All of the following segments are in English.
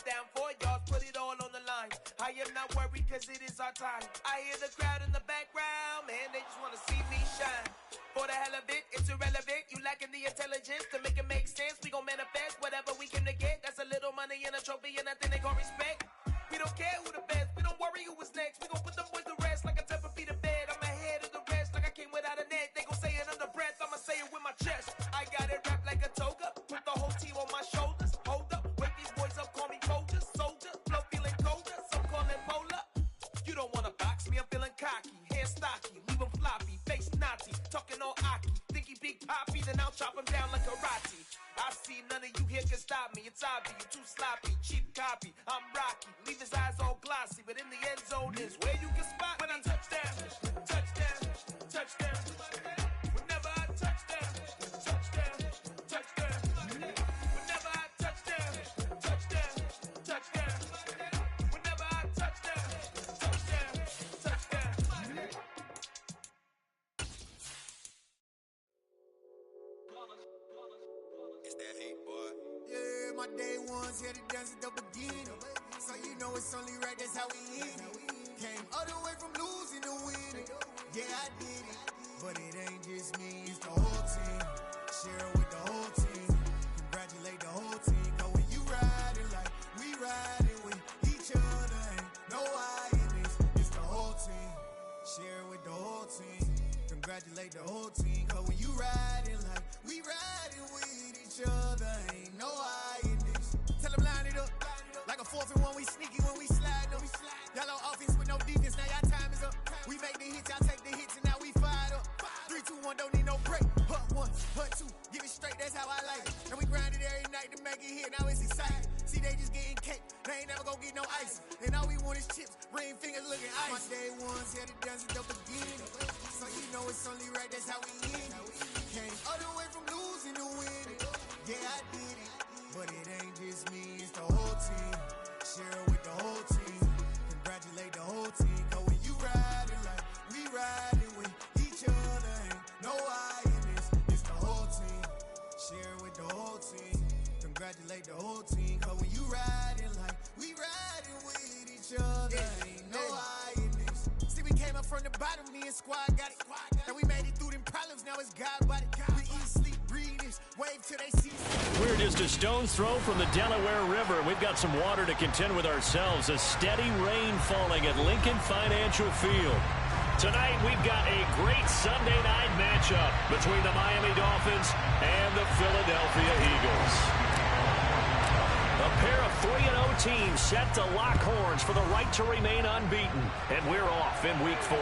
touchdown, 4 yards, put it all on the line. I am not worried because it is our time. I hear the crowd in the background, man, they just want to see me shine. For the hell of it, it's irrelevant. You lacking the intelligence to make it make sense. We gon' manifest whatever we came to get. That's a little money and a trophy and nothing they gon' respect. We don't care who the best, we don't worry who is next. We gon' put them boys to rest like a 10 feet of bed. I'm ahead of the rest like I came without a net. They gon' say it under breath, I'ma say it with my chest. I got it wrapped like a toga, put the whole team on my shoulders. Hold up, wake these boys up, call me soldier, soldier. Flow feeling colder, some call it polar. You don't wanna box me, I'm feeling cocky. Hair stocky, leave him floppy, face naughty. Talking all aki, think he big poppy, then I'll chop him down like karate. I see none of you here can stop me. It's obvious, you too sloppy, cheap copy. I'm Rocky, leave his eyes all glossy, but in the end zone is where you can spot when I touchdown, touchdown, touchdown. Whenever I touchdown, touchdown, touchdown. Whenever I touchdown, touchdown, touchdown. Whenever I touchdown, touchdown, touchdown. It's that hate, boy. Yeah, my day ones here to dance at the beginning. So you know it's only right, that's how we eat it. Came all the way from losing to winning. Yeah, I did it. But it ain't just me, it's the whole team. Share it with the whole team. Congratulate the whole team. Cause when you riding like we riding with each other, ain't no I in this. It's the whole team. Share it with the whole team. Congratulate the whole team. Cause when you riding like we riding with each other, ain't no I in this. Tell them line it up. Like a 4th and 1, we sneaky when we slide up. Y'all on offense with no defense, now y'all time is up. We make the hits, y'all take the hits, and now we fired up. 3, 2, 1, don't need no break. Hut 1, hut 2, give it straight, that's how I like it. And we grind it every night to make it hit, now it's exciting. See, they just getting cake, they ain't never gonna get no ice. And all we want is chips, ring fingers looking ice. My day ones here to dance at the beginning. So you know it's only right, that's how we end it. Came all the way from losing to winning. Yeah, I did it. But it ain't just me, it's the whole team. Share it with the whole team. Congratulate the whole team. Cause when you riding like we riding with each other, ain't no I in this. It's the whole team. Share it with the whole team. Congratulate the whole team. Cause when you riding like we riding with each other, ain't no I in this. See, we came up from the bottom, me and squad got it. And we made it through them problems, now it's God body. We eat, sleep, breathe this, wave till they see. We're just a stone's throw from the Delaware River. We've got some water to contend with ourselves. A steady rain falling at Lincoln Financial Field. Tonight, we've got a great Sunday night matchup between the Miami Dolphins and the Philadelphia Eagles. A pair of 3-0 teams set to lock horns for the right to remain unbeaten. And we're off in Week 4.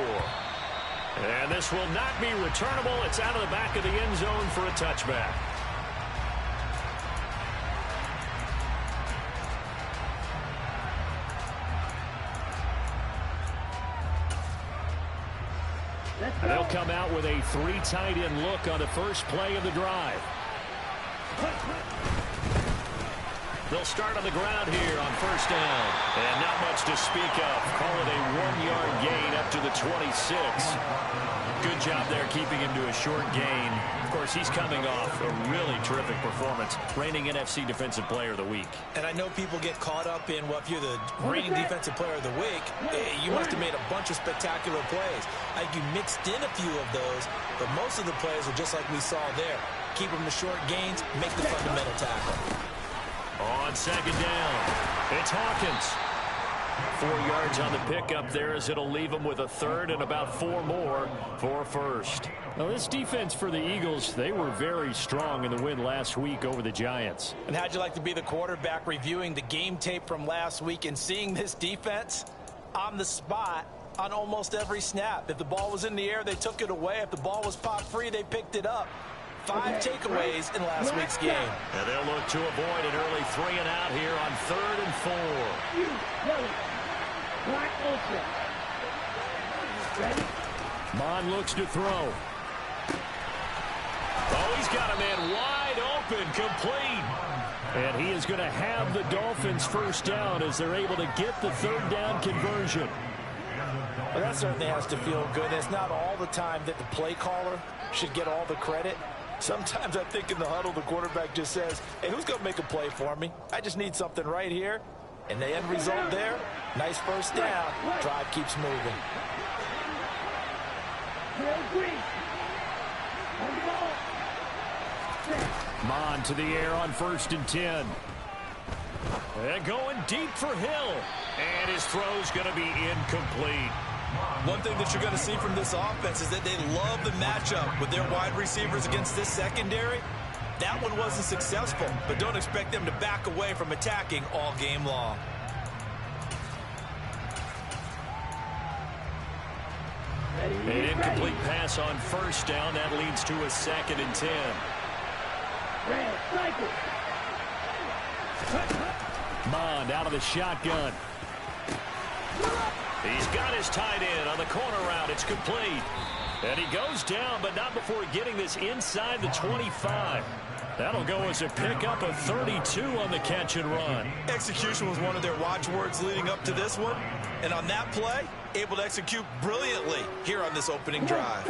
And this will not be returnable. It's out of the back of the end zone for a touchback. And they'll come out with a 3 tight end look on the first play of the drive. They'll start on the ground here on first down. And not much to speak of. Call it a 1-yard gain up to the 26. Good job there keeping him to a short gain. Of course, he's coming off a really terrific performance. Reigning NFC Defensive Player of the Week. And I know people get caught up in, well, if you're the reigning Defensive Player of the Week, you must have made a bunch of spectacular plays. I think you mixed in a few of those, but most of the plays are just like we saw there. Keep them to short gains, make the fundamental tackle. On second down, it's Hawkins. 4 yards on the pickup there as it'll leave them with a third and about 4 more for first. Now this defense for the Eagles, they were very strong in the win last week over the Giants. And how'd you like to be the quarterback reviewing the game tape from last week and seeing this defense on the spot on almost every snap? If the ball was in the air, they took it away. If the ball was popped free, they picked it up. 5 takeaways in last week's game. And they'll look to avoid an early 3 and out here on 3rd and 4. Mon looks to throw. Oh, he's got a man wide open, complete. And he is going to have the Dolphins first down as they're able to get the 3rd down conversion. Well, that certainly has to feel good. It's not all the time that the play caller should get all the credit. Sometimes I think in the huddle, the quarterback just says, hey, who's going to make a play for me? I just need something right here. And the end result there, nice first down. Drive keeps moving. Mon to the air on 1st and 10. And going deep for Hill. And his throw's going to be incomplete. One thing that you're going to see from this offense is that they love the matchup with their wide receivers against this secondary. That one wasn't successful, but don't expect them to back away from attacking all game long. An incomplete pass on 1st down. That leads to a 2nd and 10. Mond out of the shotgun. He's got his tight end on the corner route. It's complete. And he goes down, but not before getting this inside the 25. That'll go as a pickup of 32 on the catch and run. Execution was one of their watchwords leading up to this one. And on that play, able to execute brilliantly here on this opening drive.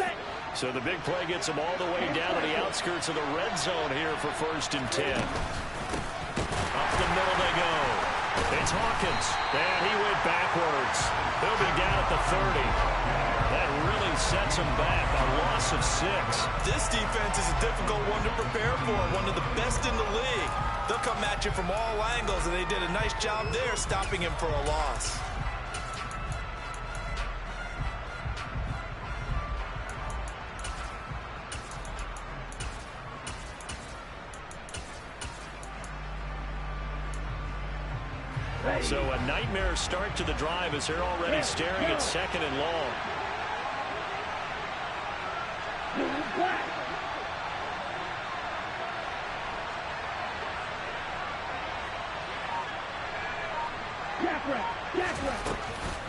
So the big play gets them all the way down to the outskirts of the red zone here for 1st and 10. Up the middle they go. It's Hawkins. And he went backwards. He'll be down at the 30. That really sets him back, a loss of 6. This defense is a difficult one to prepare for, one of the best in the league. They'll come at you from all angles, and they did a nice job there stopping him for a loss. So a nightmare start to the drive as they're already staring at 2nd and long.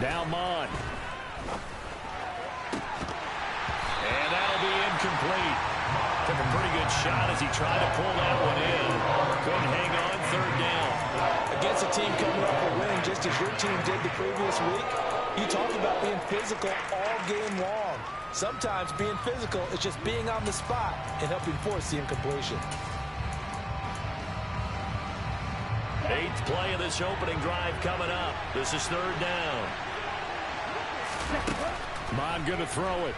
Now Mon. And that'll be incomplete. Took a pretty good shot as he tried to pull that one in. Couldn't hang on, 3rd down. Against a team coming off a win just as your team did the previous week, you talk about being physical all game long. Sometimes being physical is just being on the spot and helping force the incompletion. 8th play of this opening drive coming up. This is 3rd down. Mon going to throw it.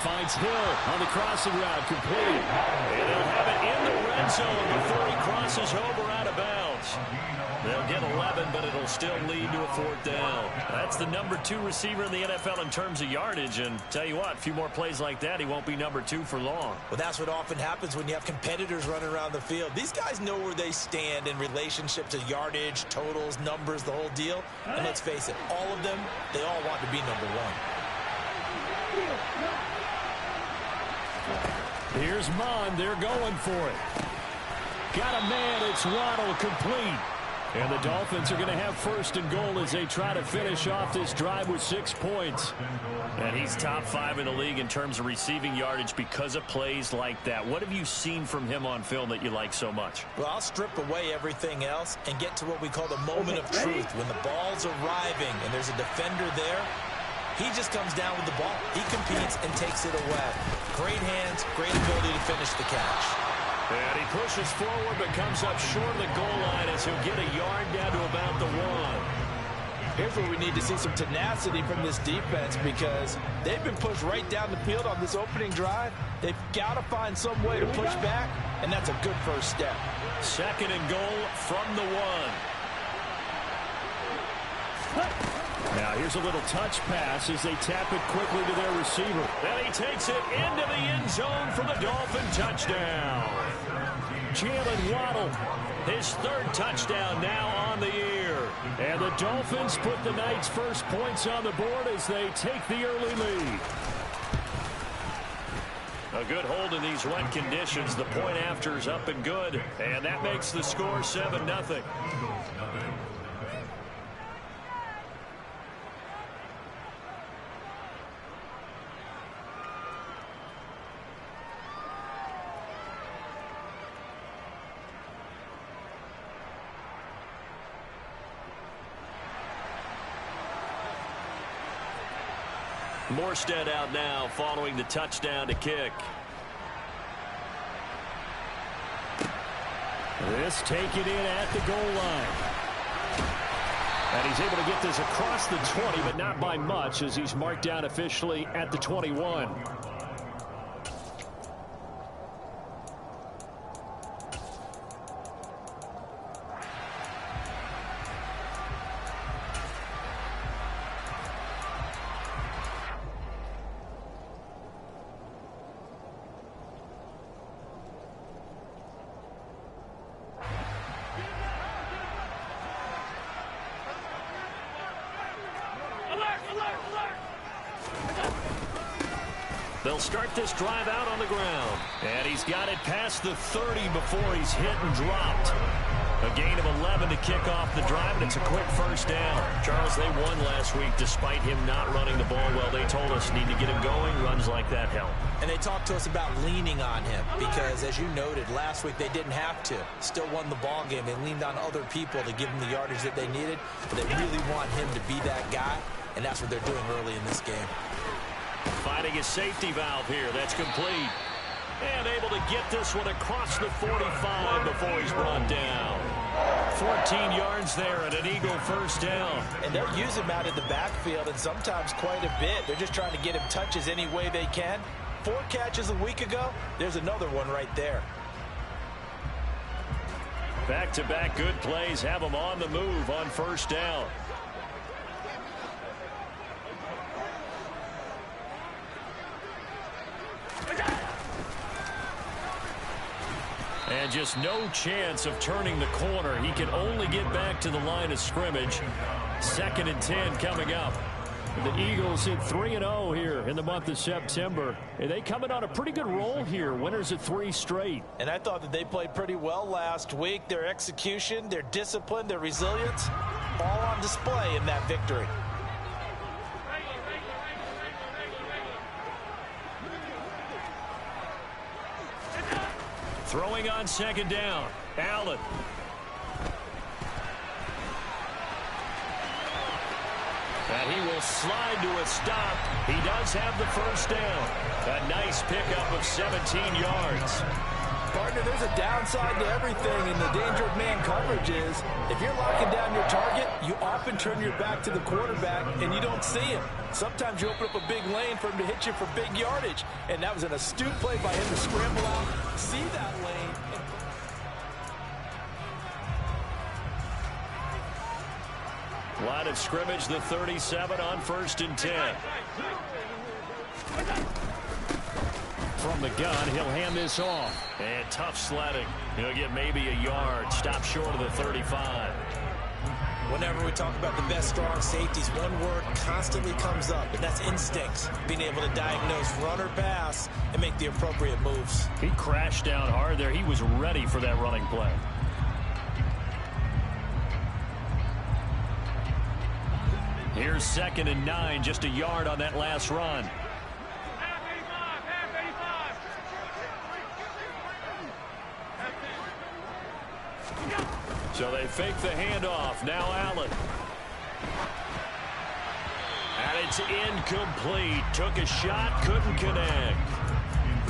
Finds Hill on the crossing route, complete. And they'll have it in the red zone before he crosses over out of bounds. They'll get 11, but it'll still lead to a 4th down. That's the number 2 receiver in the NFL in terms of yardage. And tell you what, a few more plays like that, he won't be number 2 for long. Well, that's what often happens when you have competitors running around the field. These guys know where they stand in relationship to yardage, totals, numbers, the whole deal. And let's face it, all of them, they all want to be number 1. Here's Mon. They're going for it. Got a man. It's Waddle, complete. And the Dolphins are going to have 1st and goal as they try to finish off this drive with 6 points. And he's top 5 in the league in terms of receiving yardage because of plays like that. What have you seen from him on film that you like so much? Well, I'll strip away everything else and get to what we call the moment of truth. When the ball's arriving and there's a defender there, he just comes down with the ball. He competes and takes it away. Great hands, great ability to finish the catch. And he pushes forward but comes up short of the goal line as he'll get a yard down to about the 1. Here's where we need to see some tenacity from this defense because they've been pushed right down the field on this opening drive. They've got to find some way to push back, and that's a good first step. 2nd and goal from the 1. Now here's a little touch pass as they tap it quickly to their receiver. And he takes it into the end zone for the Dolphin touchdown. Jalen Waddle, his 3rd touchdown now on the year. And the Dolphins put the night's first points on the board as they take the early lead. A good hold in these wet conditions. The point after is up and good. And that makes the score 7-0. Morstead out now following the touchdown to kick. This taken in at the goal line. And he's able to get this across the 20, but not by much, as he's marked down officially at the 21. They'll start this drive out on the ground. And he's got it past the 30 before he's hit and dropped. A gain of 11 to kick off the drive, and it's a quick first down. Charles, they won last week despite him not running the ball well. They told us need to get him going. Runs like that help. And they talked to us about leaning on him because, as you noted, last week they didn't have to. Still won the ball game. They leaned on other people to give them the yardage that they needed. But they really want him to be that guy, and that's what they're doing early in this game. Finding his safety valve here. That's complete. And able to get this one across the 45 before he's brought down. 14 yards there and an Eagle first down. And they'll use him out in the backfield, and sometimes quite a bit. They're just trying to get him touches any way they can. 4 catches a week ago. There's another one right there. Back-to-back good plays have him on the move on first down. And just no chance of turning the corner. He can only get back to the line of scrimmage. 2nd and 10 coming up. The Eagles hit 3-0 here in the month of September. And they coming on a pretty good roll here. Winners of 3 straight. And I thought that they played pretty well last week. Their execution, their discipline, their resilience, all on display in that victory. Throwing on 2nd down. Allen. And he will slide to a stop. He does have the first down. A nice pickup of 17 yards. Partner, there's a downside to everything, and the danger of man coverage is if you're locking down your target, you often turn your back to the quarterback and you don't see him. Sometimes you open up a big lane for him to hit you for big yardage, and that was an astute play by him to scramble out, see that lane. Line of scrimmage, the 37 on 1st and 10. From the gun, he'll hand this off. And tough sledding. He'll get maybe a yard. Stop short of the 35. Whenever we talk about the best strong safeties, one word constantly comes up, and that's instincts. Being able to diagnose run or pass and make the appropriate moves. He crashed down hard there. He was ready for that running play. Here's 2nd and 9, just a yard on that last run. So they fake the handoff. Now Allen. And it's incomplete. Took a shot, couldn't connect.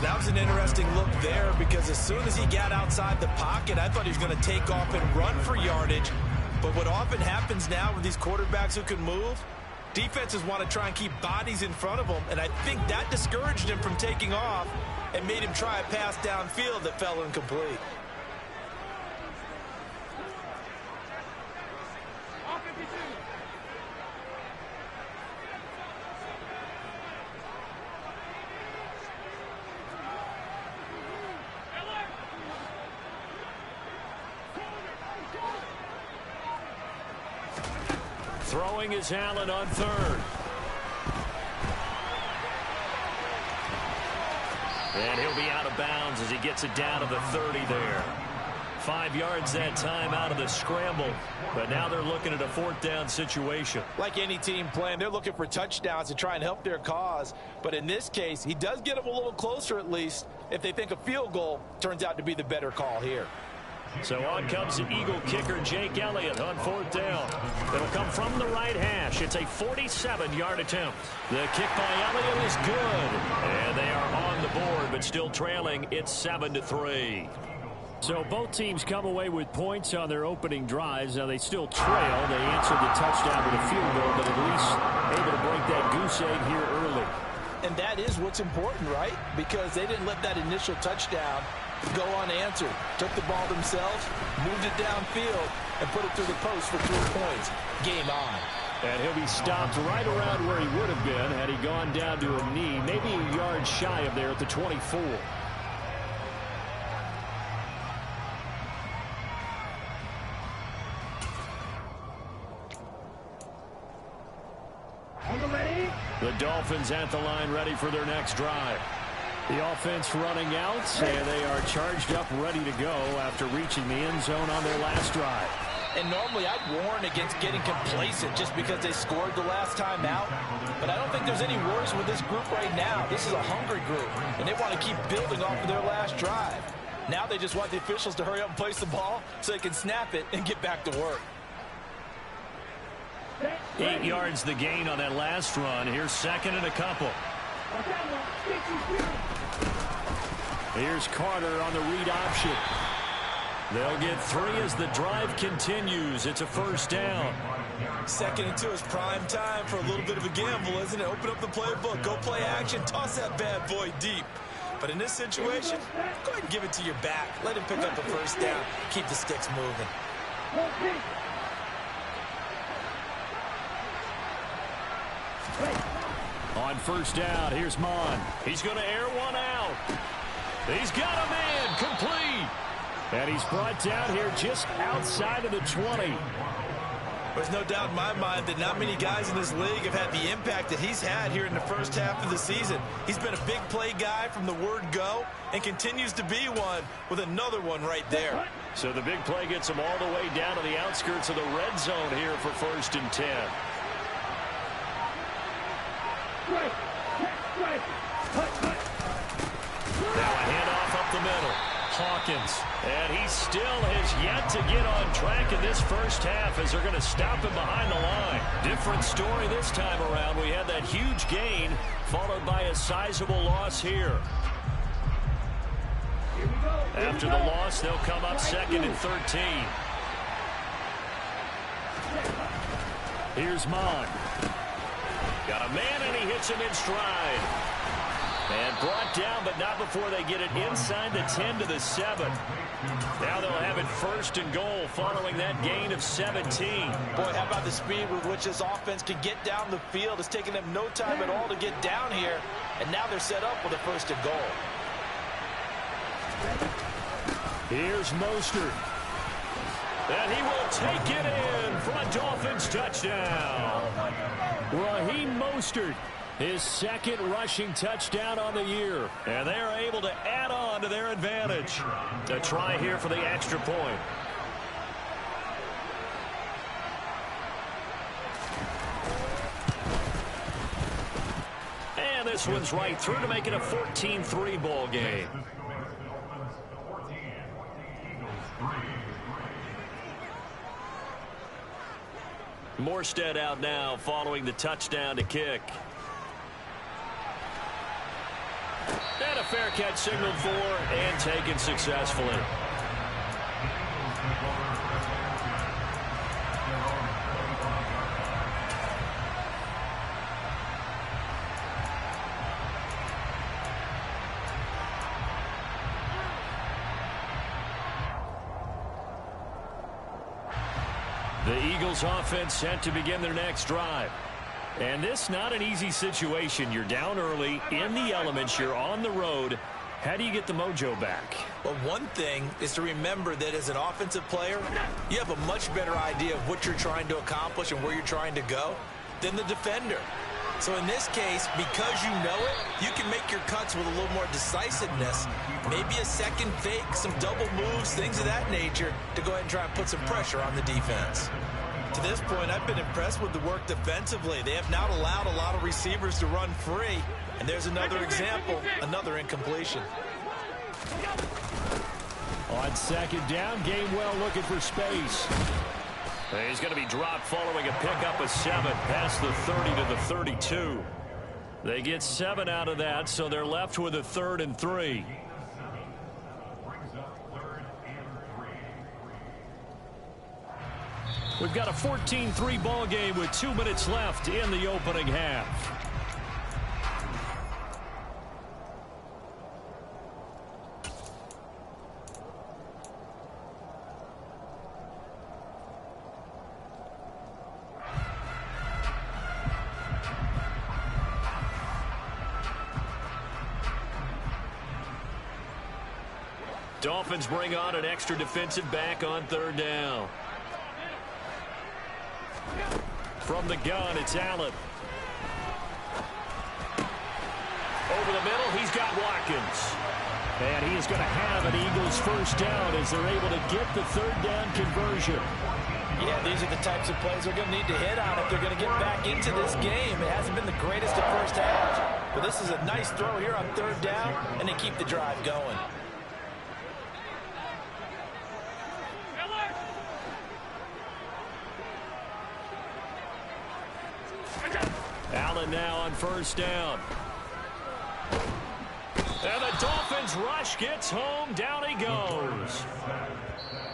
That was an interesting look there because as soon as he got outside the pocket, I thought he was going to take off and run for yardage. But what often happens now with these quarterbacks who can move, defenses want to try and keep bodies in front of them, and I think that discouraged him from taking off and made him try a pass downfield that fell incomplete. Throwing is Allen on 3rd. And he'll be out of bounds as he gets it down to the 30 there. 5 yards that time out of the scramble. But now they're looking at a 4th down situation. Like any team playing, they're looking for touchdowns to try and help their cause. But in this case, he does get them a little closer at least if they think a field goal turns out to be the better call here. So on comes the Eagle kicker, Jake Elliott, on 4th down. It'll come from the right hash. It's a 47-yard attempt. The kick by Elliott is good. And they are on the board, but still trailing. It's 7-3. So both teams come away with points on their opening drives. Now they still trail. They answered the touchdown with a field goal, but at least able to break that goose egg here early. And that is what's important, right? Because they didn't let that initial touchdown go unanswered. Took the ball themselves, moved it downfield, and put it through the post for 3 points. Game on. And he'll be stopped right around where he would have been had he gone down to a knee, maybe a yard shy of there at the 24. The Dolphins at the line ready for their next drive. The offense running out, and they are charged up, ready to go after reaching the end zone on their last drive. And normally I'd warn against getting complacent just because they scored the last time out. But I don't think there's any worries with this group right now. This is a hungry group, and they want to keep building off of their last drive. Now they just want the officials to hurry up and place the ball so they can snap it and get back to work. 8 yards the gain on that last run. Here's second and a couple. Here's Carter on the read option. They'll get 3 as the drive continues. It's a first down. 2nd and 2 is prime time for a little bit of a gamble, isn't it? Open up the playbook, go play action, toss that bad boy deep. But in this situation, go ahead and give it to your back. Let him pick up a first down. Keep the sticks moving. On first down, here's Mon. He's going to air one out. He's got a man, complete. And he's brought down here just outside of the 20. There's no doubt in my mind that not many guys in this league have had the impact that he's had here in the first half of the season. He's been a big play guy from the word go and continues to be one with another one right there. So the big play gets him all the way down to the outskirts of the red zone here for 1st and 10. Now a handoff up the middle. Hawkins. And he still has yet to get on track in this first half as they're going to stop him behind the line. Different story this time around. We had that huge gain followed by a sizable loss here. After the loss, they'll come up 2nd and 13. Here's Mon. Got a man, and he hits him in stride. And brought down, but not before they get it inside the 10 to the 7. Now they'll have it 1st and goal following that gain of 17. Boy, how about the speed with which this offense can get down the field? It's taken them no time at all to get down here. And now they're set up with a 1st and goal. Here's Mostert. And he will take it in for a Dolphins touchdown. Raheem Mostert, his 2nd rushing touchdown on the year. And they are able to add on to their advantage. A try here for the extra point. And this one's right through to make it a 14-3 ball game. Morstead out now following the touchdown to kick. And a fair catch signaled for and taken successfully. The Eagles offense set to begin their next drive. And this not an easy situation. You're down early, in the elements, you're on the road. How do you get the mojo back? Well, one thing is to remember that as an offensive player, you have a much better idea of what you're trying to accomplish and where you're trying to go than the defender. So in this case, because you know it, you can make your cuts with a little more decisiveness. Maybe a second fake, some double moves, things of that nature to go ahead and try and put some pressure on the defense. To this point, I've been impressed with the work defensively. They have not allowed a lot of receivers to run free. And there's another example, another incompletion. On 2nd down, Gainwell looking for space. He's going to be dropped following a pickup of 7 past the 30 to the 32. They get 7 out of that, so they're left with a 3rd and 3. We've got a 14-3 ball game with 2 minutes left in the opening half. Dolphins bring on an extra defensive back on third down. From the gun, it's Allen. Over the middle, he's got Watkins. And he is going to have an Eagles first down as they're able to get the third down conversion. Yeah, these are the types of plays they're going to need to hit on if they're going to get back into this game. It hasn't been the greatest at first half, but this is a nice throw here on third down, and they keep the drive going. Allen now on first down. And the Dolphins rush gets home. Down he goes.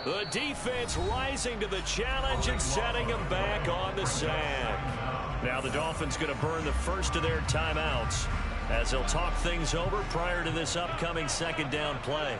The defense rising to the challenge and setting him back on the sack. Now the Dolphins going to burn the first of their timeouts as they'll talk things over prior to this upcoming second down play.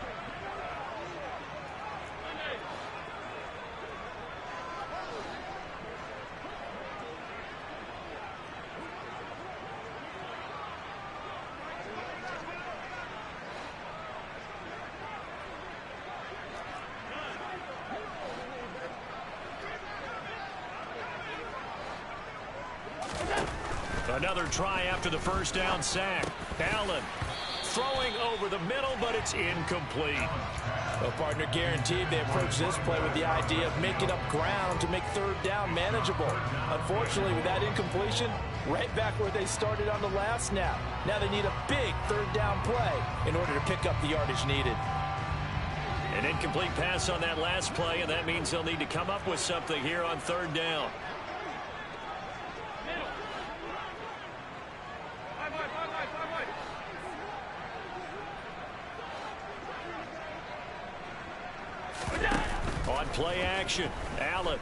Another try after the first down sack. Allen throwing over the middle, but it's incomplete. Well, partner, guaranteed they approach this play with the idea of making up ground to make third down manageable. Unfortunately, with that incompletion, right back where they started on the last snap. Now they need a big third down play in order to pick up the yardage needed. An incomplete pass on that last play, and that means they'll need to come up with something here on third down. On play action, Allen.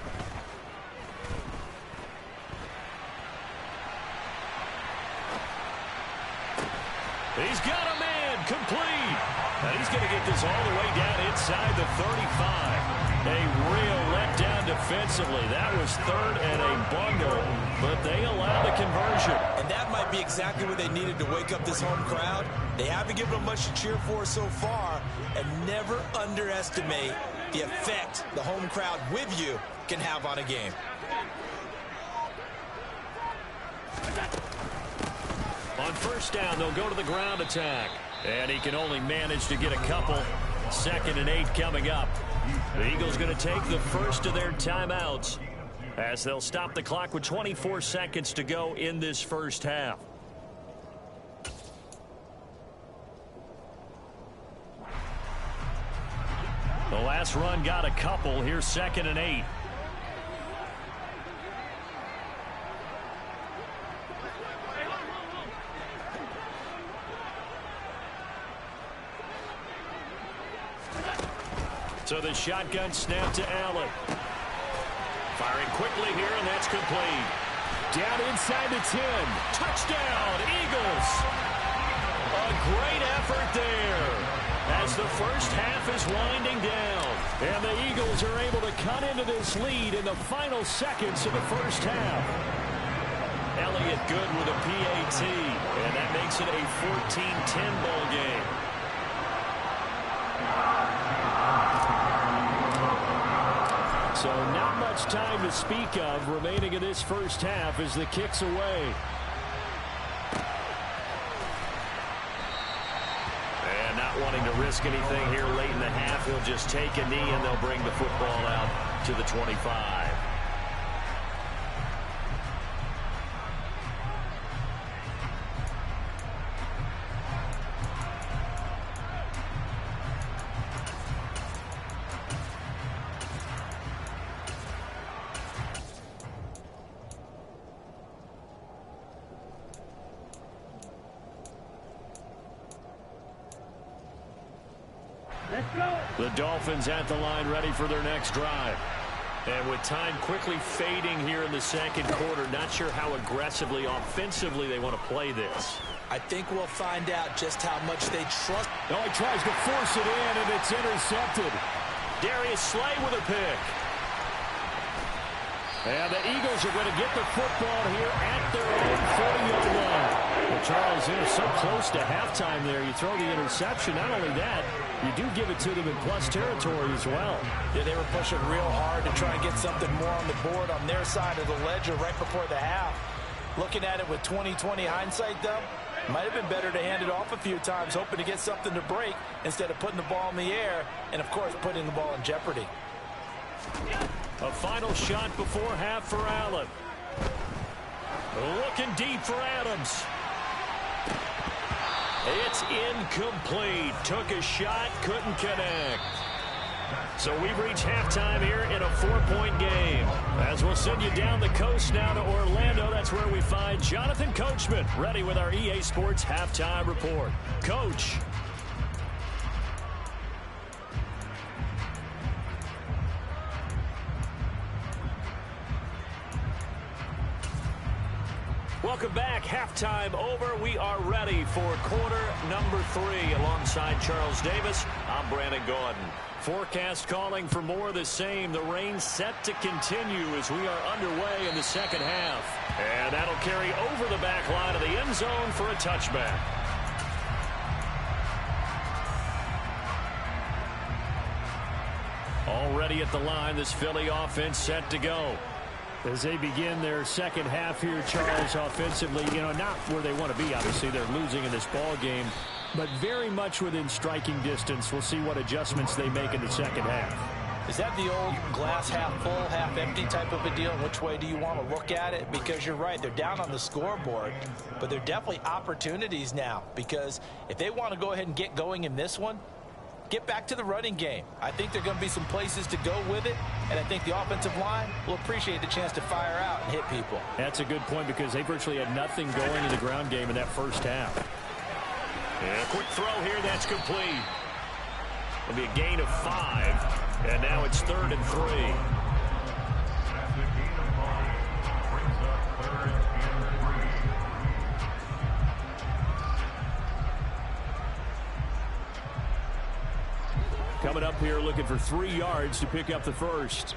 He's got a man complete. And he's going to get this all the way down inside the 35. A real letdown defensively. That was third and a bundle, but they allowed the conversion. And that might be exactly what they needed to wake up this home crowd. They haven't given them much to cheer for so far, and never underestimate the effect the home crowd with you can have on a game. On first down, they'll go to the ground attack. And he can only manage to get a couple. 2nd and 8 coming up. The Eagles going to take the first of their timeouts as they'll stop the clock with 24 seconds to go in this first half. The last run got a couple. Here's 2nd and 8. So the shotgun snap to Allen. Firing quickly here, and that's complete. Down inside the 10. Touchdown, Eagles. A great effort there as the first half is winding down. And the Eagles are able to cut into this lead in the final seconds of the first half. Elliott good with a PAT, and that makes it a 14-10 ball game. So not much time to speak of remaining in this first half as the kick's away. And not wanting to risk anything here late in the half, he'll just take a knee and they'll bring the football out to the 25. The Dolphins at the line ready for their next drive. And with time quickly fading here in the second quarter, not sure how aggressively, offensively they want to play this. I think we'll find out just how much they trust. Oh, he tries to force it in, and it's intercepted. Darius Slay with a pick. And the Eagles are going to get the football here at their own 40-yard line. Well, Charles, they're so close to halftime there. You throw the interception. Not only that, you do give it to them in plus territory as well. Yeah, they were pushing real hard to try and get something more on the board on their side of the ledger right before the half. Looking at it with 20/20 hindsight, though, might have been better to hand it off a few times, hoping to get something to break instead of putting the ball in the air and, of course, putting the ball in jeopardy. A final shot before half for Allen. Looking deep for Adams. It's incomplete. Took a shot, couldn't connect. So we've reached halftime here in a 4-point game. As we'll send you down the coast now to Orlando, that's where we find Jonathan Coachman, ready with our EA Sports Halftime Report. Coach. Welcome back. Halftime over. We are ready for quarter number 3. Alongside Charles Davis, I'm Brandon Gordon. Forecast calling for more of the same. The rain set to continue as we are underway in the second half. And that'll carry over the back line of the end zone for a touchback. Already at the line, this Philly offense set to go. As they begin their second half here, Charles, offensively, not where they want to be. Obviously, they're losing in this ball game, but very much within striking distance. We'll see what adjustments they make in the second half. Is that the old glass half full, half empty type of a deal? Which way do you want to look at it? Because you're right, they're down on the scoreboard, but they're definitely opportunities now. Because if they want to go ahead and get going in this one, get back to the running game. I think there are going to be some places to go with it, and I think the offensive line will appreciate the chance to fire out and hit people. That's a good point because they virtually had nothing going in the ground game in that first half. And a quick throw here, that's complete. It'll be a gain of 5, and now it's 3rd and 3. Coming up here looking for 3 yards to pick up the first.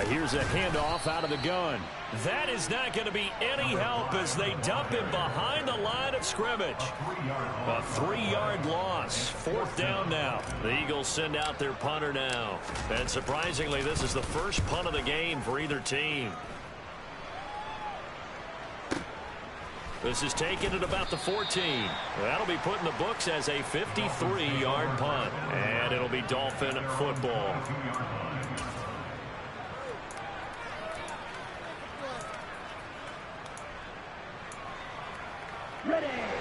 Here's a handoff out of the gun. That is not going to be any help as they dump him behind the line of scrimmage. A 3-yard loss. 4th down now. The Eagles send out their punter now. And surprisingly, this is the first punt of the game for either team. This is taken at about the 14. That'll be put in the books as a 53-yard punt. And it'll be Dolphin football.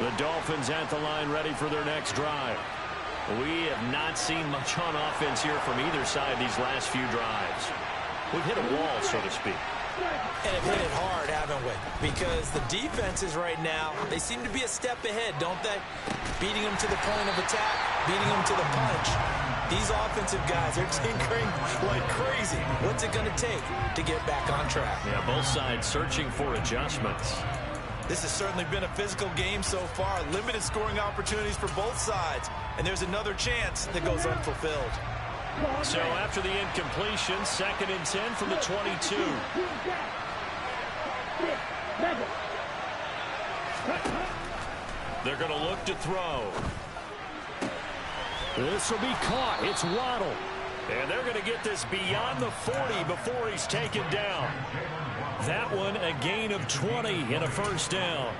The Dolphins at the line ready for their next drive. We have not seen much on offense here from either side these last few drives. We've hit a wall, so to speak. And have hit it hard, haven't we? Because the defenses right now, they seem to be a step ahead, don't they? Beating them to the point of attack, beating them to the punch. These offensive guys, they're tinkering like crazy. What's it going to take to get back on track? Yeah, both sides searching for adjustments. This has certainly been a physical game so far. Limited scoring opportunities for both sides. And there's another chance that goes unfulfilled. So after the incompletion, 2nd and 10 from the 22. They're going to look to throw. This will be caught. It's Waddle. And they're going to get this beyond the 40 before he's taken down. That one a gain of 20 and a 1st down.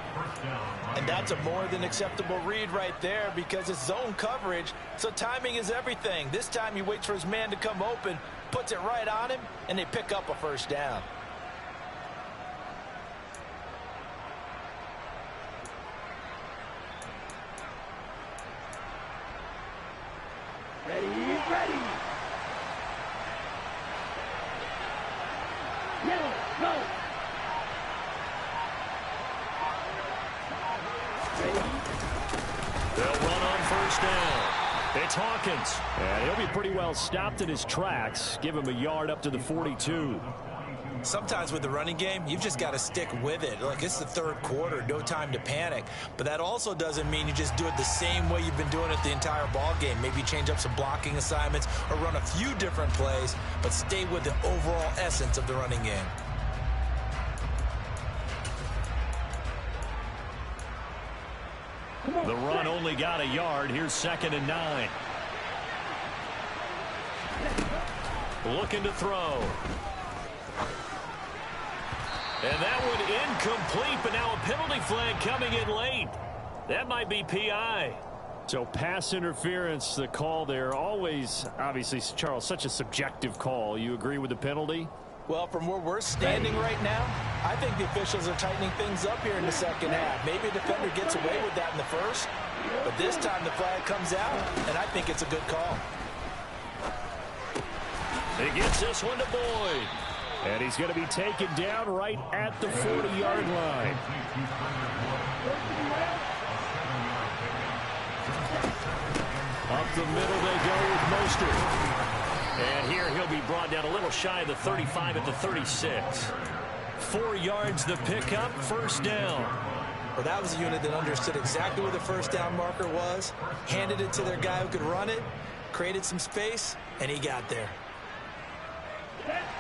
And that's a more than acceptable read right there because it's zone coverage, so timing is everything. This time he waits for his man to come open, puts it right on him, and they pick up a 1st down. Ready. They'll run on first down. It's Hawkins. And he'll be pretty well stopped in his tracks. Give him a yard up to the 42. Sometimes with the running game, you've just got to stick with it. Like, it's the third quarter, no time to panic. But that also doesn't mean you just do it the same way you've been doing it the entire ball game. Maybe change up some blocking assignments or run a few different plays, but stay with the overall essence of the running game. The run only got a yard. Here's 2nd and 9. Looking to throw. And that one incomplete, but now a penalty flag coming in late. That might be PI. So pass interference, the call there. Always, obviously, Charles, such a subjective call. You agree with the penalty? Well, from where we're standing right now, I think the officials are tightening things up here in the second half. Maybe a defender gets away with that in the first, but this time the flag comes out, and I think it's a good call. He gets this one to Boyd. And he's going to be taken down right at the 40-yard line. Up the middle they go with Mostert. And here he'll be brought down a little shy of the 35 at the 36. 4 yards the pickup, first down. Well, that was a unit that understood exactly where the first down marker was, handed it to their guy who could run it, created some space, and he got there.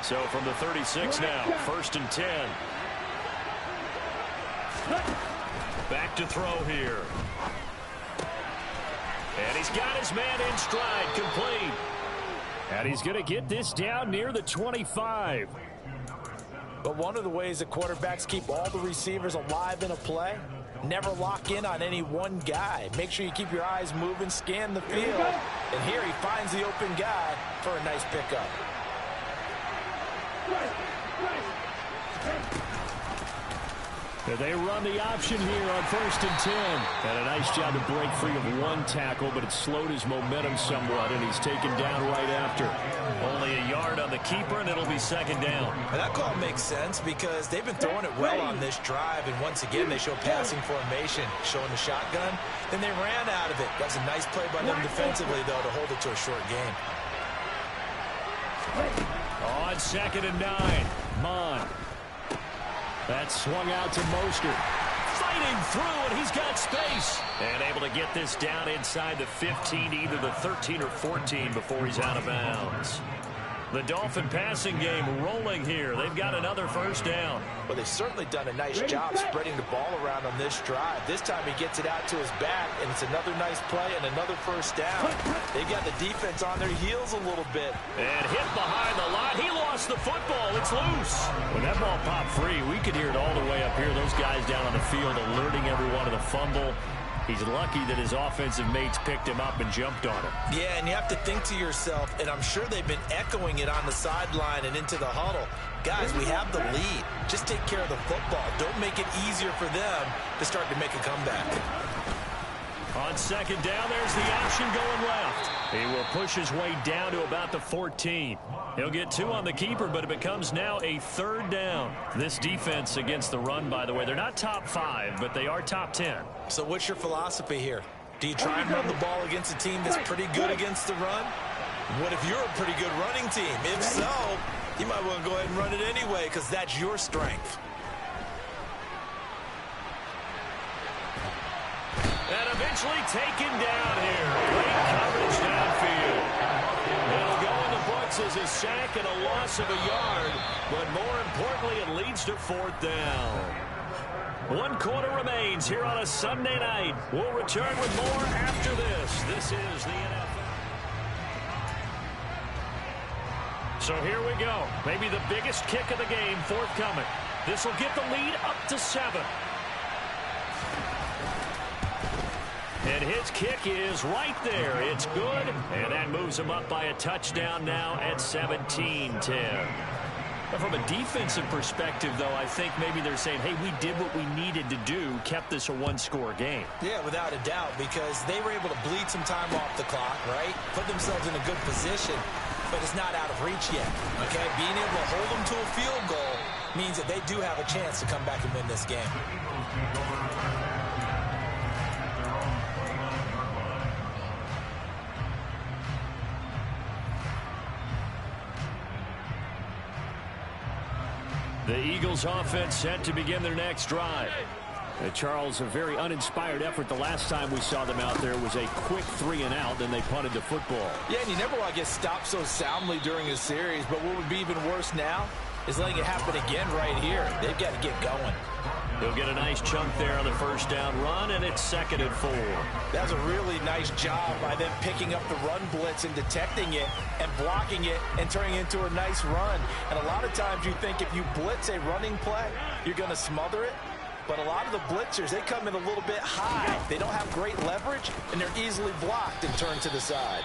So from the 36 now, 1st and 10. Back to throw here. And he's got his man in stride, complete. And he's going to get this down near the 25. But one of the ways that quarterbacks keep all the receivers alive in a play, never lock in on any one guy. Make sure you keep your eyes moving, scan the field. And here he finds the open guy for a nice pickup. They run the option here on 1st and 10. And a nice job to break free of one tackle, but it slowed his momentum somewhat, and he's taken down right after. Only a yard on the keeper, and it'll be 2nd down. And that call makes sense because they've been throwing it well on this drive, and once again they show passing formation, showing the shotgun. Then they ran out of it. That's a nice play by them defensively, though, to hold it to a short game. On 2nd and 9, Mon. That swung out to Mostert. Fighting through, and he's got space. And able to get this down inside the 15, either the 13 or 14 before he's out of bounds. The Dolphin passing game rolling here. They've got another first down. Well, they've certainly done a nice job spreading the ball around on this drive. This time he gets it out to his back, and it's another nice play and another first down. They've got the defense on their heels a little bit. And hit behind the line. He lost the football. It's loose. When that ball popped free, we could hear it all the way up here. Those guys down on the field alerting everyone to the fumble. He's lucky that his offensive mates picked him up and jumped on him. Yeah, and you have to think to yourself, and I'm sure they've been echoing it on the sideline and into the huddle. Guys, we have the lead. Just take care of the football. Don't make it easier for them to start to make a comeback. On 2nd down, there's the option going left. He will push his way down to about the 14. He'll get 2 on the keeper, but it becomes now a 3rd down. This defense against the run, by the way, they're not top 5, but they are top 10. So what's your philosophy here? Do you try and run the ball against a team that's pretty good against the run? What if you're a pretty good running team? If so, you might want to go ahead and run it anyway because that's your strength. And eventually taken down here. Great coverage downfield. It'll go in the books as a sack and a loss of a yard. But more importantly, it leads to 4th down. 1 quarter remains here on a Sunday night. We'll return with more after this. This is the NFL. So here we go. Maybe the biggest kick of the game forthcoming. This will get the lead up to 7. And his kick is right there. It's good. And that moves him up by a touchdown now at 17-10. From a defensive perspective, though, I think maybe they're saying, hey, we did what we needed to do, kept this a 1-score game. Yeah, without a doubt, because they were able to bleed some time off the clock, right? Put themselves in a good position. but it's not out of reach yet. Okay, being able to hold them to a field goal means that they do have a chance to come back and win this game. The Eagles offense set to begin their next drive. Charles, a very uninspired effort. The last time we saw them out there was a quick 3-and-out, then they punted the football. Yeah, and you never want to get stopped so soundly during a series, but what would be even worse now is letting it happen again right here. They've got to get going. He'll get a nice chunk there on the first down run, and it's 2nd and 4. That's a really nice job by them picking up the run blitz and detecting it and blocking it and turning it into a nice run. And a lot of times you think if you blitz a running play, you're going to smother it. But a lot of the blitzers, they come in a little bit high. They don't have great leverage, and they're easily blocked and turned to the side.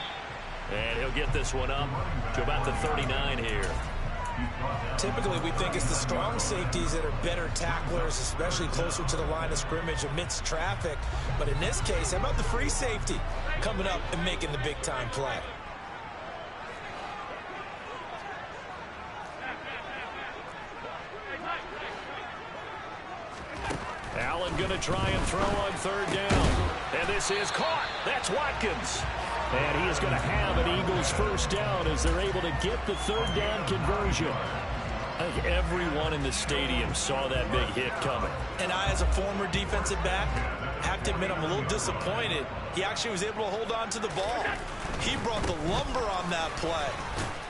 And he'll get this one up to about the 39 here. Typically, we think it's the strong safeties that are better tacklers, especially closer to the line of scrimmage amidst traffic. But in this case, how about the free safety coming up and making the big-time play? Allen going to try and throw on 3rd down. And this is caught. That's Watkins. And he is going to have an Eagles first down as they're able to get the 3rd down conversion. I think everyone in the stadium saw that big hit coming. And I, as a former defensive back, have to admit I'm a little disappointed. He actually was able to hold on to the ball. He brought the lumber on that play.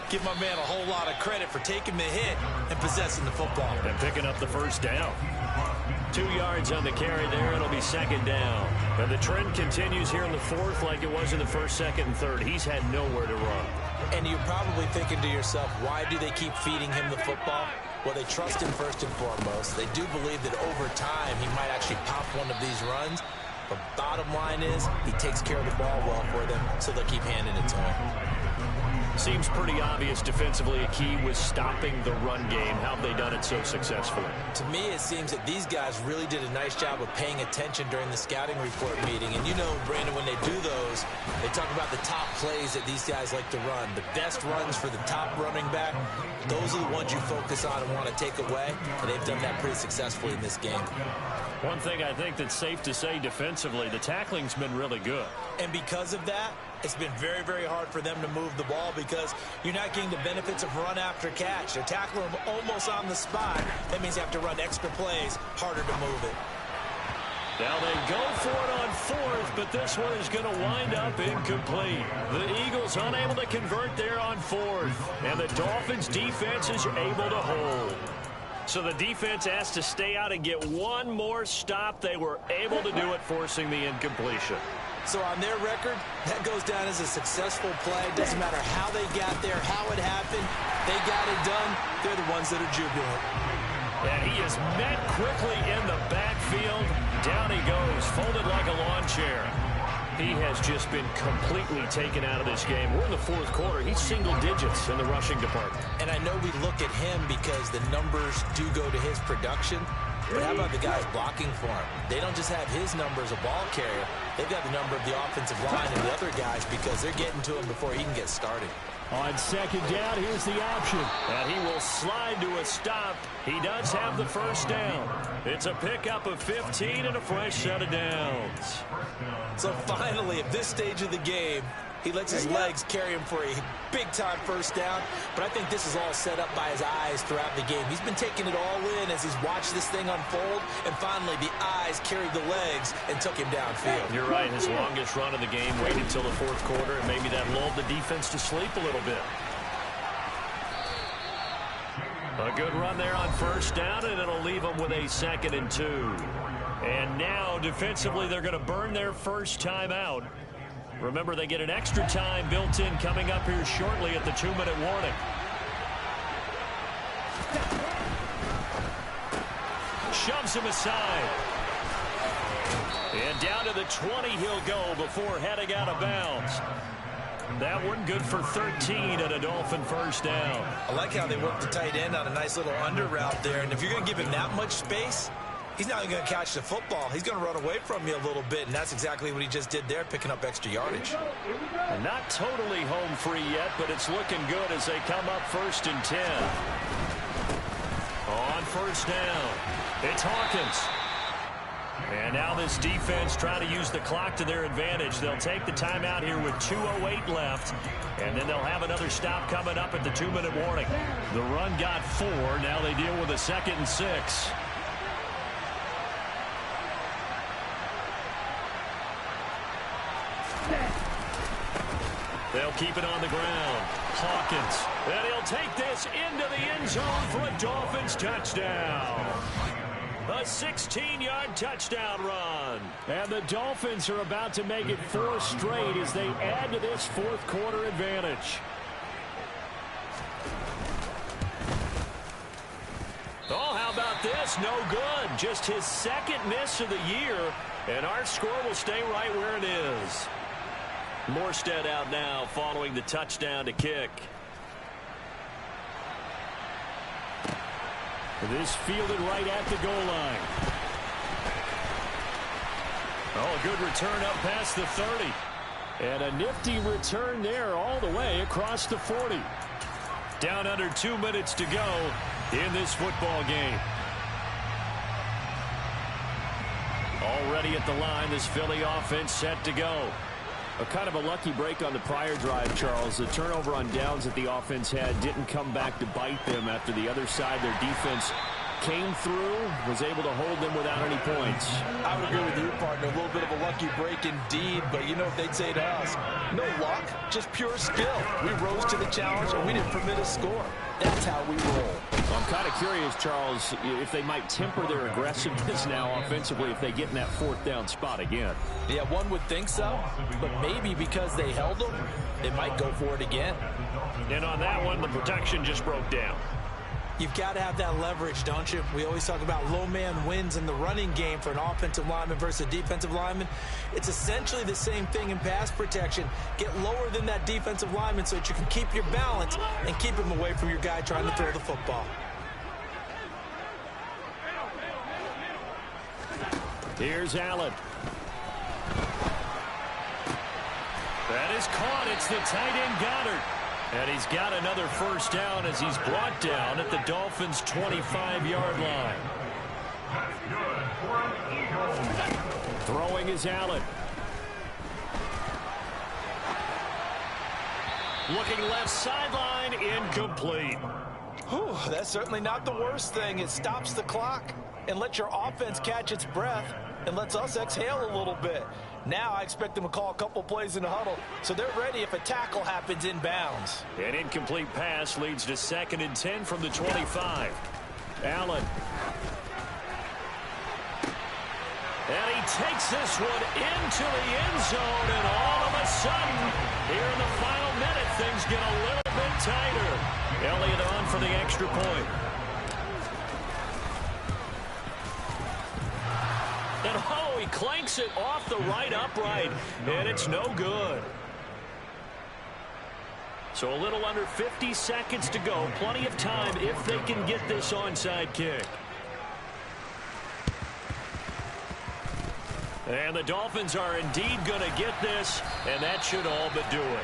Give my man a whole lot of credit for taking the hit and possessing the football. And picking up the first down. 2 yards on the carry there. It'll be 2nd down. And the trend continues here in the 4th like it was in the 1st, 2nd, and 3rd. He's had nowhere to run. And you're probably thinking to yourself, why do they keep feeding him the football? Well, they trust him first and foremost. They do believe that over time he might actually pop one of these runs. But bottom line is he takes care of the ball well for them, so they'll keep handing it to him. Seems pretty obvious defensively a key was stopping the run game. How have they done it so successfully? To me, it seems that these guys really did a nice job of paying attention during the scouting report meeting. And you know, Brandon, when they do those, they talk about the top plays that these guys like to run. The best runs for the top running back, those are the ones you focus on and want to take away. And they've done that pretty successfully in this game. One thing I think that's safe to say defensively, the tackling's been really good. And because of that, it's been very, very hard for them to move the ball because you're not getting the benefits of run after catch. They're tackling them almost on the spot. That means you have to run extra plays, harder to move it. Now they go for it on 4th, but this one is going to wind up incomplete. The Eagles unable to convert there on 4th, and the Dolphins defense is able to hold. So the defense has to stay out and get one more stop. They were able to do it, forcing the incompletion. So on their record, that goes down as a successful play. Doesn't matter how they got there, how it happened. They got it done. They're the ones that are jubilant. And he is met quickly in the backfield. Down he goes, folded like a lawn chair. He has just been completely taken out of this game. We're in the 4th quarter. He's single digits in the rushing department. And I know we look at him because the numbers do go to his production. But how about the guys blocking for him? They don't just have his number as a ball carrier. They've got the number of the offensive line and the other guys because they're getting to him before he can get started. On 2nd down, here's the option. And he will slide to a stop. He does have the first down. It's a pickup of 15 and a fresh set of downs. So finally, at this stage of the game, he lets his legs carry him for a big-time first down. But I think this is all set up by his eyes throughout the game. He's been taking it all in as he's watched this thing unfold. And finally, the eyes carried the legs and took him downfield. You're right. His longest run of the game waited until the 4th quarter, and maybe that lulled the defense to sleep a little bit. A good run there on first down, and it'll leave them with a 2nd and 2. And now, defensively, they're going to burn their first time out. Remember, they get an extra time built in coming up here shortly at the 2-minute warning. Shoves him aside. And down to the 20 he'll go before heading out of bounds. That one good for 13 and a Dolphin first down. I like how they work the tight end on a nice little under route there. And if you're going to give him that much space, he's not even going to catch the football. He's going to run away from you a little bit, and that's exactly what he just did there, picking up extra yardage. And not totally home free yet, but it's looking good as they come up 1st and 10. On 1st down, it's Hawkins. And now this defense trying to use the clock to their advantage. They'll take the timeout here with 2:08 left, and then they'll have another stop coming up at the 2-minute warning. The run got 4. Now they deal with a 2nd and 6. They'll keep it on the ground. Hawkins. And he'll take this into the end zone for a Dolphins touchdown. A 16-yard touchdown run. And the Dolphins are about to make it 4 straight as they add to this 4th quarter advantage. Oh, how about this? No good. Just his 2nd miss of the year. And our score will stay right where it is. Morstead out now following the touchdown to kick. This fielded right at the goal line. Oh, a good return up past the 30. And a nifty return there all the way across the 40. Down under 2 minutes to go in this football game. Already at the line, this Philly offense set to go. A kind of a lucky break on the prior drive, Charles. The turnover on downs that the offense had didn't come back to bite them after the other side. Their defense came through, was able to hold them without any points. I would agree with you, partner. A little bit of a lucky break indeed, but you know what they'd say to us? No luck, just pure skill. We rose to the challenge, and we didn't permit a score. That's how we roll. I'm kind of curious, Charles, if they might temper their aggressiveness now offensively if they get in that 4th down spot again. Yeah, one would think so, but maybe because they held them, they might go for it again. And on that one, the protection just broke down. You've got to have that leverage, don't you? We always talk about low man wins in the running game for an offensive lineman versus a defensive lineman. It's essentially the same thing in pass protection. Get lower than that defensive lineman so that you can keep your balance and keep him away from your guy trying to throw the football. Here's Allen. That is caught. It's the tight end Goddard. And he's got another 1st down as he's brought down at the Dolphins' 25-yard line. Throwing is Allen. Looking left sideline, incomplete. Whew, that's certainly not the worst thing. It stops the clock and lets your offense catch its breath and lets us exhale a little bit. Now I expect them to call a couple plays in the huddle, so they're ready if a tackle happens inbounds. An incomplete pass leads to 2nd and 10 from the 25. Allen. And he takes this one into the end zone, and all of a sudden, here in the final minute, things get a little bit tighter. Elliott on for the extra point. And oh, he clanks it off the right upright, and it's no good. So a little under 50 seconds to go. Plenty of time if they can get this onside kick. And the Dolphins are indeed going to get this, and that should all but do it.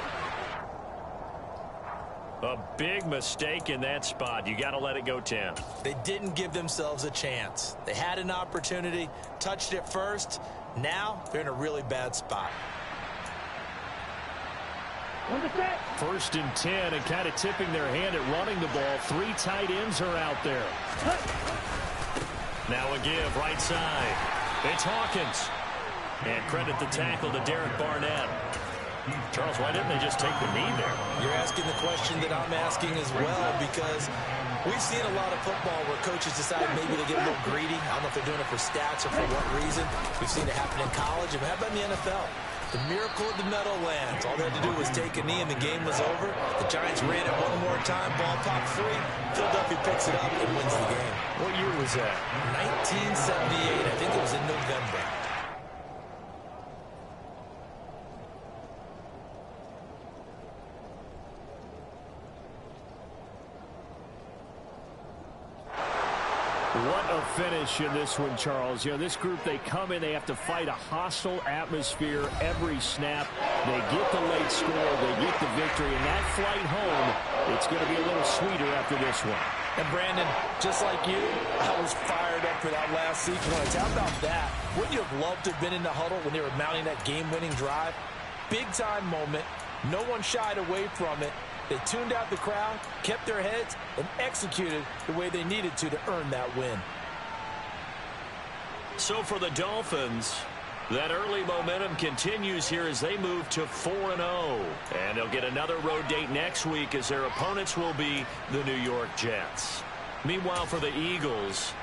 A big mistake in that spot. You got to let it go 10. They didn't give themselves a chance. They had an opportunity, touched it first. Now they're in a really bad spot. 1st and 10, and kind of tipping their hand at running the ball. 3 tight ends are out there. Now a give right side. It's Hawkins. And credit the tackle to Derek Barnett. Charles, why didn't they just take the knee there? You're asking the question that I'm asking as well, because we've seen a lot of football where coaches decide maybe to get a little greedy. I don't know if they're doing it for stats or for what reason. We've seen it happen in college. And how about in the NFL? The miracle of the Meadowlands. All they had to do was take a knee and the game was over. The Giants ran it one more time. Ball popped free. Philadelphia picks it up and wins the game. What year was that? 1978. I think it was in November. What a finish in this one, Charles. You know, this group, they come in, they have to fight a hostile atmosphere every snap. They get the late score, they get the victory, and that flight home, it's going to be a little sweeter after this one. And Brandon, just like you, I was fired up for that last sequence. How about that? Wouldn't you have loved to have been in the huddle when they were mounting that game-winning drive? Big-time moment. No one shied away from it. They tuned out the crowd, kept their heads, and executed the way they needed to earn that win. So for the Dolphins, that early momentum continues here as they move to 4-0. And they'll get another road date next week as their opponents will be the New York Jets. Meanwhile, for the Eagles,